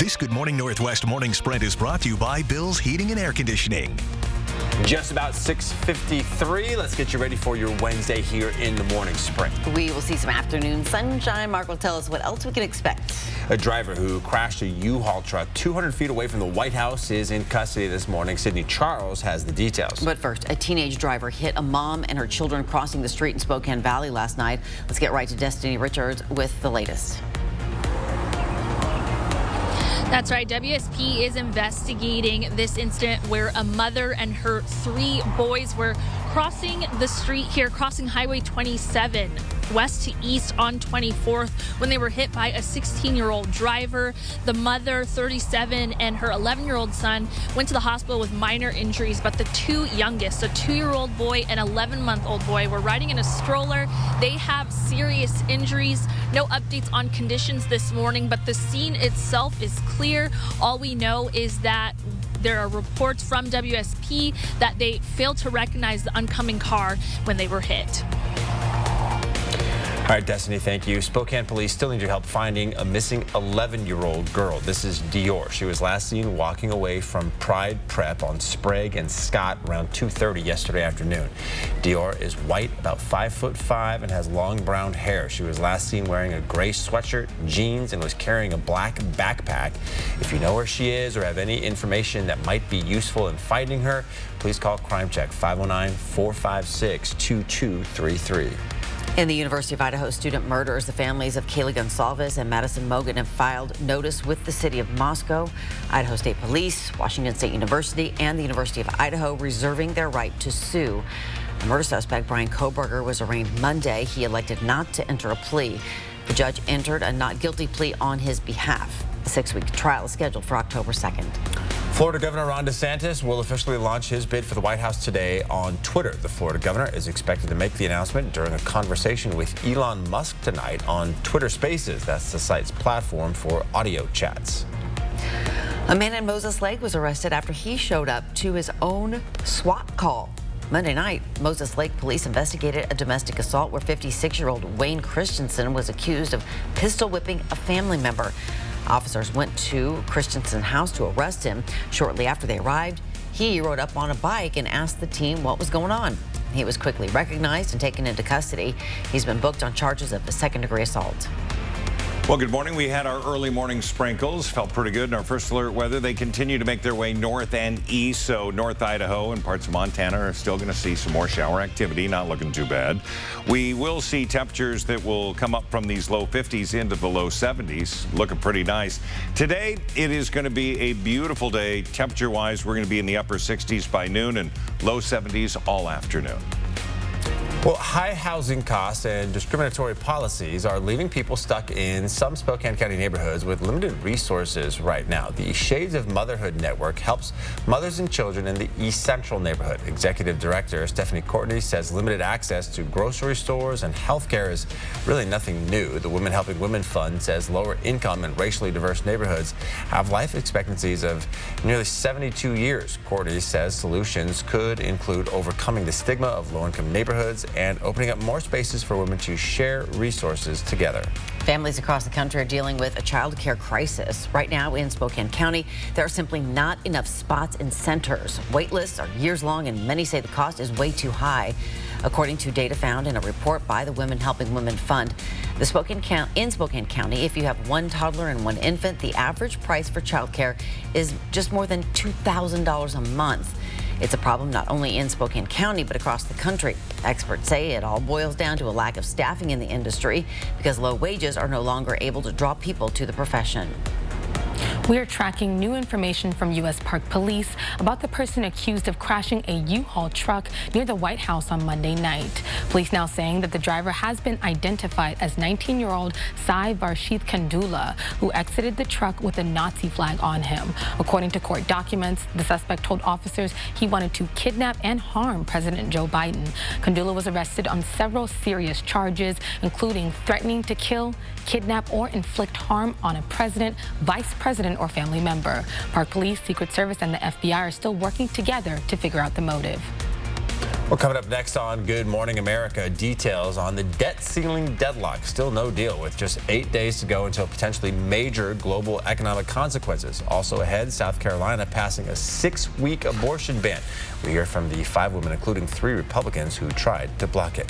This Good Morning Northwest morning spread is brought to you by Bill's Heating and Air Conditioning. Just about 6:53. Let's get you ready for your Wednesday here in the morning sprint. We will see some afternoon sunshine. Mark will tell us what else we can expect. A driver who crashed a U-Haul truck 200 feet away from the White House is in custody this morning. Sydney Charles has the details. But first, a teenage driver hit a mom and her children crossing the street in Spokane Valley last night. Let's get right to Destiny Richards with the latest. That's right. WSP is investigating this incident where a mother and her 3 boys were crossing the street here, crossing Highway 27 west to east on 24th when they were hit by a 16-year-old driver. The mother, 37, and her 11-year-old son went to the hospital with minor injuries, but the 2 youngest, a 2-year-old boy and 11-month-old boy, were riding in a stroller. They have serious injuries. No updates on conditions this morning, but the scene itself is clear. All we know is that there are reports from WSP that they failed to recognize the oncoming car when they were hit. All right, Destiny, thank you. Spokane police still need your help finding a missing 11-year-old girl. This is Dior. She was last seen walking away from Pride Prep on Sprague and Scott around 2:30 yesterday afternoon. Dior is white, about 5'5", and has long brown hair. She was last seen wearing a gray sweatshirt, jeans, and was carrying a black backpack. If you know where she is or have any information that might be useful in finding her, please call Crime Check 509-456-2233. In the University of Idaho student murders, the families of Kaylee Gonsalves and Madison Mogan have filed notice with the city of Moscow, Idaho State Police, Washington State University, and the University of Idaho reserving their right to sue. The murder suspect, Brian Koberger, was arraigned Monday. He elected not to enter a plea. The judge entered a not guilty plea on his behalf. A 6-week trial is scheduled for October 2nd. Florida Governor Ron DeSantis will officially launch his bid for the White House today on Twitter. The Florida governor is expected to make the announcement during a conversation with Elon Musk tonight on Twitter Spaces. That's the site's platform for audio chats. A man in Moses Lake was arrested after he showed up to his own SWAT call. Monday night, Moses Lake police investigated a domestic assault where 56-year-old Wayne Christensen was accused of pistol whipping a family member. Officers went to Christensen's house to arrest him. Shortly after they arrived, he rode up on a bike and asked the team what was going on. He was quickly recognized and taken into custody. He's been booked on charges of a second-degree assault. Well, good morning. We had our early morning sprinkles. Felt pretty good in our first alert weather. They continue to make their way north and east, so North Idaho and parts of Montana are still going to see some more shower activity. Not looking too bad. We will see temperatures that will come up from these low 50s into the low 70s. Looking pretty nice. Today, it is going to be a beautiful day. Temperature-wise, we're going to be in the upper 60s by noon and low 70s all afternoon. Well, high housing costs and discriminatory policies are leaving people stuck in some Spokane County neighborhoods with limited resources right now. The Shades of Motherhood Network helps mothers and children in the East Central neighborhood. Executive Director Stephanie Courtney says limited access to grocery stores and health care is really nothing new. The Women Helping Women Fund says lower income and racially diverse neighborhoods have life expectancies of nearly 72 years. Courtney says solutions could include overcoming the stigma of low-income neighborhoods and opening up more spaces for women to share resources together. Families across the country are dealing with a child care crisis. Right now in Spokane County, there are simply not enough spots in centers. Wait lists are years long, and many say the cost is way too high. According to data found in a report by the Women Helping Women Fund, in Spokane County, if you have 1 toddler and 1 infant, the average price for child care is just more than $2,000 a month. It's a problem not only in Spokane County, but across the country. Experts say it all boils down to a lack of staffing in the industry because low wages are no longer able to draw people to the profession. We are tracking new information from U.S. Park Police about the person accused of crashing a U-Haul truck near the White House on Monday night. Police now saying that the driver has been identified as 19-year-old Sai Varshith Kandula, who exited the truck with a Nazi flag on him. According to court documents, the suspect told officers he wanted to kidnap and harm President Joe Biden. Kandula was arrested on several serious charges, including threatening to kill, kidnap, or inflict harm on a president, vice president, or family member. Park Police, Secret Service, and the FBI are still working together to figure out the motive. Well, coming up next on Good Morning America, details on the debt ceiling deadlock. Still no deal with just 8 days to go until potentially major global economic consequences. Also ahead, South Carolina passing a 6-week abortion ban. We hear from the 5 women, including 3 Republicans, who tried to block it.